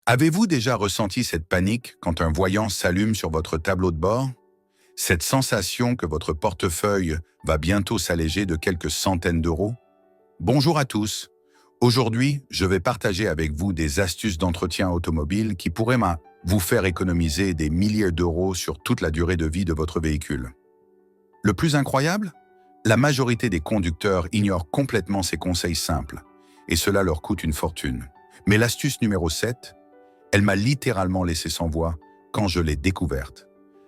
Avez-vous déjà ressenti cette panique quand un voyant s'allume sur votre tableau de bord? Cette sensation que votre portefeuille va bientôt s'alléger de quelques centaines d'euros? Bonjour à tous. Aujourd'hui, je vais partager avec vous des astuces d'entretien automobile qui pourraient vous faire économiser des milliers d'euros sur toute la durée de vie de votre véhicule. Le plus incroyable? La majorité des conducteurs ignorent complètement ces conseils simples, et cela leur coûte une fortune. Mais l'astuce numéro 7, elle m'a littéralement laissé sans voix quand je l'ai découverte.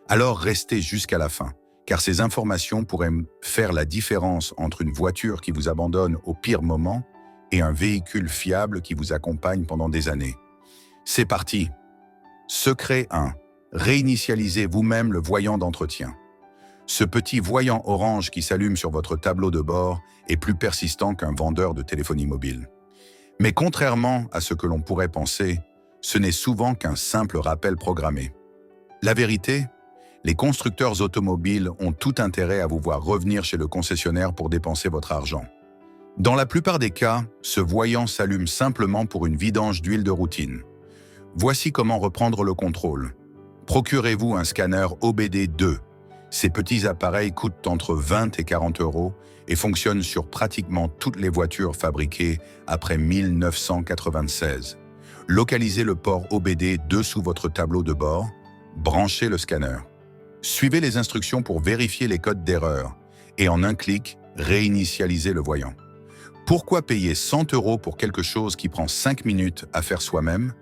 Alors restez jusqu'à la fin, car ces informations pourraient faire la différence entre une voiture qui vous abandonne au pire moment et un véhicule fiable qui vous accompagne pendant des années. C'est parti! Secret 1. Réinitialisez vous-même le voyant d'entretien. Ce petit voyant orange qui s'allume sur votre tableau de bord est plus persistant qu'un vendeur de téléphonie mobile. Mais contrairement à ce que l'on pourrait penser, ce n'est souvent qu'un simple rappel programmé. La vérité? Les constructeurs automobiles ont tout intérêt à vous voir revenir chez le concessionnaire pour dépenser votre argent. Dans la plupart des cas, ce voyant s'allume simplement pour une vidange d'huile de routine. Voici comment reprendre le contrôle. Procurez-vous un scanner OBD2. Ces petits appareils coûtent entre 20 et 40 euros et fonctionnent sur pratiquement toutes les voitures fabriquées après 1996. Localisez le port OBD dessous votre tableau de bord, branchez le scanner. Suivez les instructions pour vérifier les codes d'erreur et en un clic, réinitialisez le voyant. Pourquoi payer 100 euros pour quelque chose qui prend 5 minutes à faire soi-même?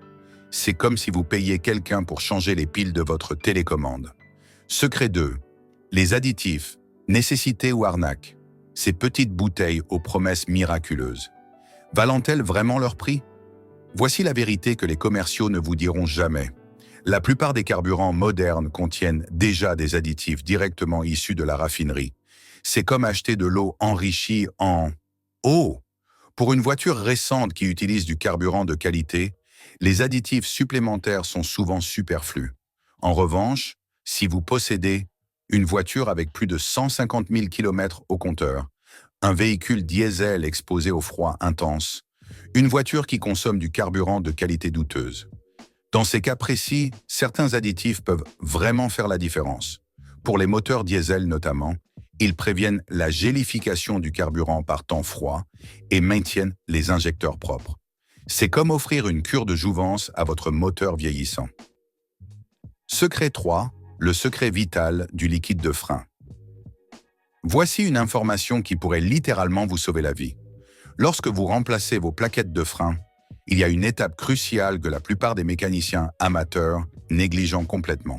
C'est comme si vous payiez quelqu'un pour changer les piles de votre télécommande. Secret 2. Les additifs, nécessité ou arnaque. Ces petites bouteilles aux promesses miraculeuses. Valent-elles vraiment leur prix? Voici la vérité que les commerciaux ne vous diront jamais. La plupart des carburants modernes contiennent déjà des additifs directement issus de la raffinerie. C'est comme acheter de l'eau enrichie en eau. Pour une voiture récente qui utilise du carburant de qualité, les additifs supplémentaires sont souvent superflus. En revanche, si vous possédez une voiture avec plus de 150 000 km au compteur, un véhicule diesel exposé au froid intense, une voiture qui consomme du carburant de qualité douteuse. Dans ces cas précis, certains additifs peuvent vraiment faire la différence. Pour les moteurs diesel notamment, ils préviennent la gélification du carburant par temps froid et maintiennent les injecteurs propres. C'est comme offrir une cure de jouvence à votre moteur vieillissant. Secret 3, le secret vital du liquide de frein. Voici une information qui pourrait littéralement vous sauver la vie. Lorsque vous remplacez vos plaquettes de frein, il y a une étape cruciale que la plupart des mécaniciens amateurs négligent complètement.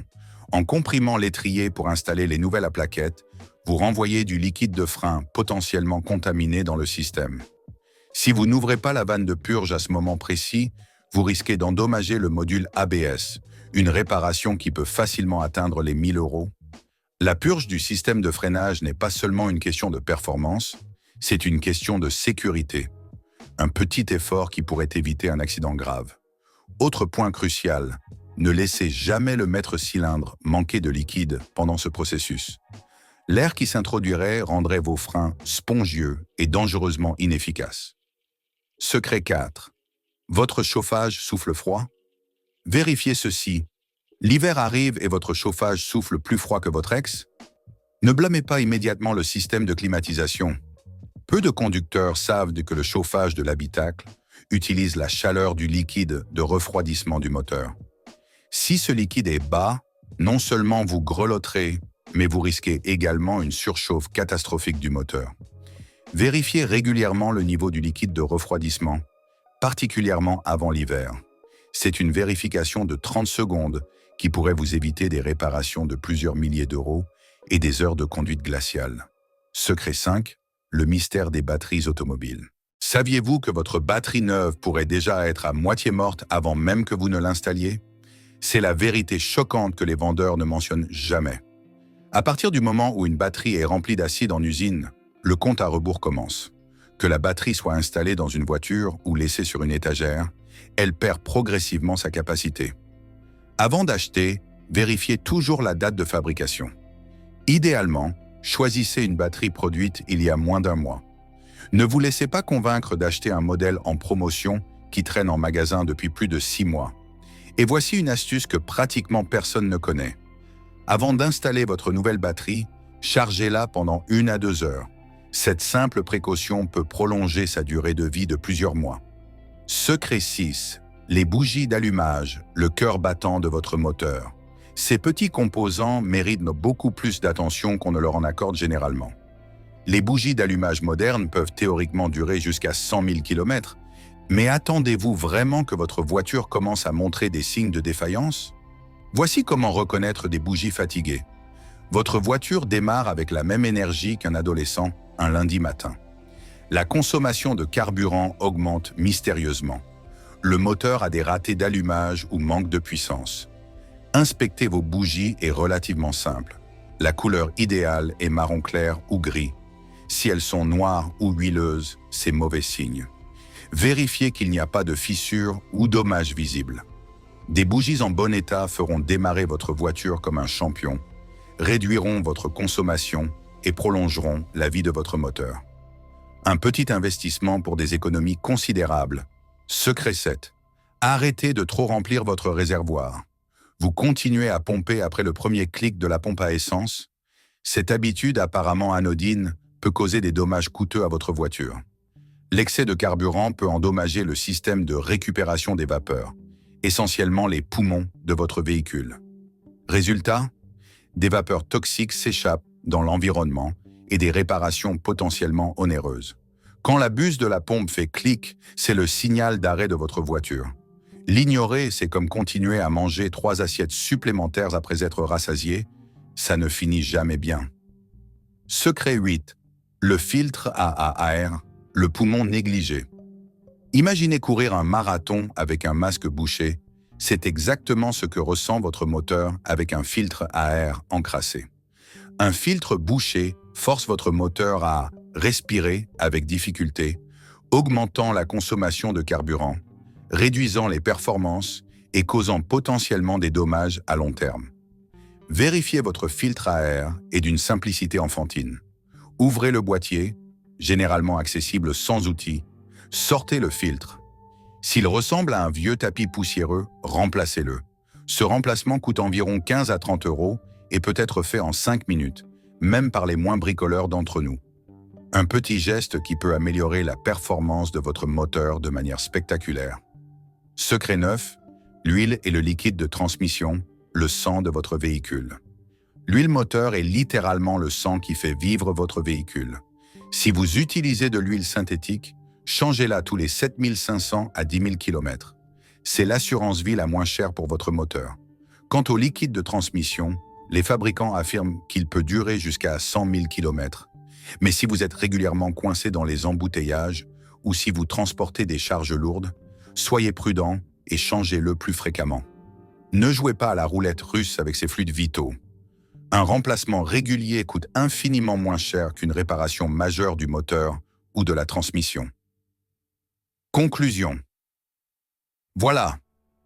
En comprimant l'étrier pour installer les nouvelles plaquettes, vous renvoyez du liquide de frein potentiellement contaminé dans le système. Si vous n'ouvrez pas la vanne de purge à ce moment précis, vous risquez d'endommager le module ABS, une réparation qui peut facilement atteindre les 1000 euros. La purge du système de freinage n'est pas seulement une question de performance, c'est une question de sécurité. Un petit effort qui pourrait éviter un accident grave. Autre point crucial, ne laissez jamais le maître-cylindre manquer de liquide pendant ce processus. L'air qui s'introduirait rendrait vos freins spongieux et dangereusement inefficaces. Secret 4. Votre chauffage souffle froid? Vérifiez ceci. L'hiver arrive et votre chauffage souffle plus froid que votre ex? Ne blâmez pas immédiatement le système de climatisation. Peu de conducteurs savent que le chauffage de l'habitacle utilise la chaleur du liquide de refroidissement du moteur. Si ce liquide est bas, non seulement vous grelotterez, mais vous risquez également une surchauffe catastrophique du moteur. Vérifiez régulièrement le niveau du liquide de refroidissement, particulièrement avant l'hiver. C'est une vérification de 30 secondes qui pourrait vous éviter des réparations de plusieurs milliers d'euros et des heures de conduite glaciale. Secret 5. Le mystère des batteries automobiles. Saviez-vous que votre batterie neuve pourrait déjà être à moitié morte avant même que vous ne l'installiez? C'est la vérité choquante que les vendeurs ne mentionnent jamais. À partir du moment où une batterie est remplie d'acide en usine, le compte à rebours commence. Que la batterie soit installée dans une voiture ou laissée sur une étagère, elle perd progressivement sa capacité. Avant d'acheter, vérifiez toujours la date de fabrication. Idéalement, choisissez une batterie produite il y a moins d'1 mois. Ne vous laissez pas convaincre d'acheter un modèle en promotion qui traîne en magasin depuis plus de 6 mois. Et voici une astuce que pratiquement personne ne connaît. Avant d'installer votre nouvelle batterie, chargez-la pendant 1 à 2 heures. Cette simple précaution peut prolonger sa durée de vie de plusieurs mois. Secret 6. Les bougies d'allumage, le cœur battant de votre moteur. Ces petits composants méritent beaucoup plus d'attention qu'on ne leur en accorde généralement. Les bougies d'allumage modernes peuvent théoriquement durer jusqu'à 100 000 km, mais attendez-vous vraiment que votre voiture commence à montrer des signes de défaillance? Voici comment reconnaître des bougies fatiguées. Votre voiture démarre avec la même énergie qu'un adolescent un lundi matin. La consommation de carburant augmente mystérieusement. Le moteur a des ratés d'allumage ou manque de puissance. Inspecter vos bougies est relativement simple. La couleur idéale est marron clair ou gris. Si elles sont noires ou huileuses, c'est mauvais signe. Vérifiez qu'il n'y a pas de fissures ou dommages visibles. Des bougies en bon état feront démarrer votre voiture comme un champion, réduiront votre consommation et prolongeront la vie de votre moteur. Un petit investissement pour des économies considérables. Secret 7. Arrêtez de trop remplir votre réservoir. Vous continuez à pomper après le premier clic de la pompe à essence. Cette habitude apparemment anodine peut causer des dommages coûteux à votre voiture. L'excès de carburant peut endommager le système de récupération des vapeurs, essentiellement les poumons de votre véhicule. Résultat, des vapeurs toxiques s'échappent dans l'environnement et des réparations potentiellement onéreuses. Quand la buse de la pompe fait clic, c'est le signal d'arrêt de votre voiture. L'ignorer, c'est comme continuer à manger 3 assiettes supplémentaires après être rassasié. Ça ne finit jamais bien. Secret 8. Le filtre AAR, le poumon négligé. Imaginez courir un marathon avec un masque bouché. C'est exactement ce que ressent votre moteur avec un filtre à air encrassé. Un filtre bouché force votre moteur à respirer avec difficulté, augmentant la consommation de carburant, réduisant les performances et causant potentiellement des dommages à long terme. Vérifiez votre filtre à air est d'une simplicité enfantine. Ouvrez le boîtier, généralement accessible sans outil, sortez le filtre. S'il ressemble à un vieux tapis poussiéreux, remplacez-le. Ce remplacement coûte environ 15 à 30 € et peut être fait en 5 minutes, même par les moins bricoleurs d'entre nous. Un petit geste qui peut améliorer la performance de votre moteur de manière spectaculaire. Secret 9. L'huile et le liquide de transmission, le sang de votre véhicule. L'huile moteur est littéralement le sang qui fait vivre votre véhicule. Si vous utilisez de l'huile synthétique, changez-la tous les 7 500 à 10 000 km. C'est l'assurance vie la moins chère pour votre moteur. Quant au liquide de transmission, les fabricants affirment qu'il peut durer jusqu'à 100 000 km. Mais si vous êtes régulièrement coincé dans les embouteillages ou si vous transportez des charges lourdes, soyez prudent et changez-le plus fréquemment. Ne jouez pas à la roulette russe avec ces fluides vitaux. Un remplacement régulier coûte infiniment moins cher qu'une réparation majeure du moteur ou de la transmission. Conclusion. Voilà,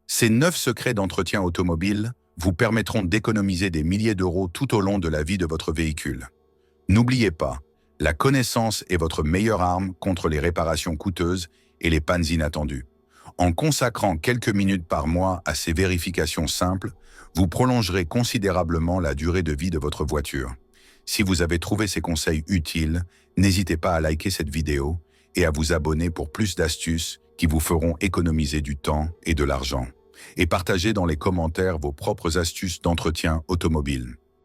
ces 9 secrets d'entretien automobile vous permettront d'économiser des milliers d'euros tout au long de la vie de votre véhicule. N'oubliez pas, la connaissance est votre meilleure arme contre les réparations coûteuses et les pannes inattendues. En consacrant quelques minutes par mois à ces vérifications simples, vous prolongerez considérablement la durée de vie de votre voiture. Si vous avez trouvé ces conseils utiles, n'hésitez pas à liker cette vidéo et à vous abonner pour plus d'astuces qui vous feront économiser du temps et de l'argent. Et partagez dans les commentaires vos propres astuces d'entretien automobile.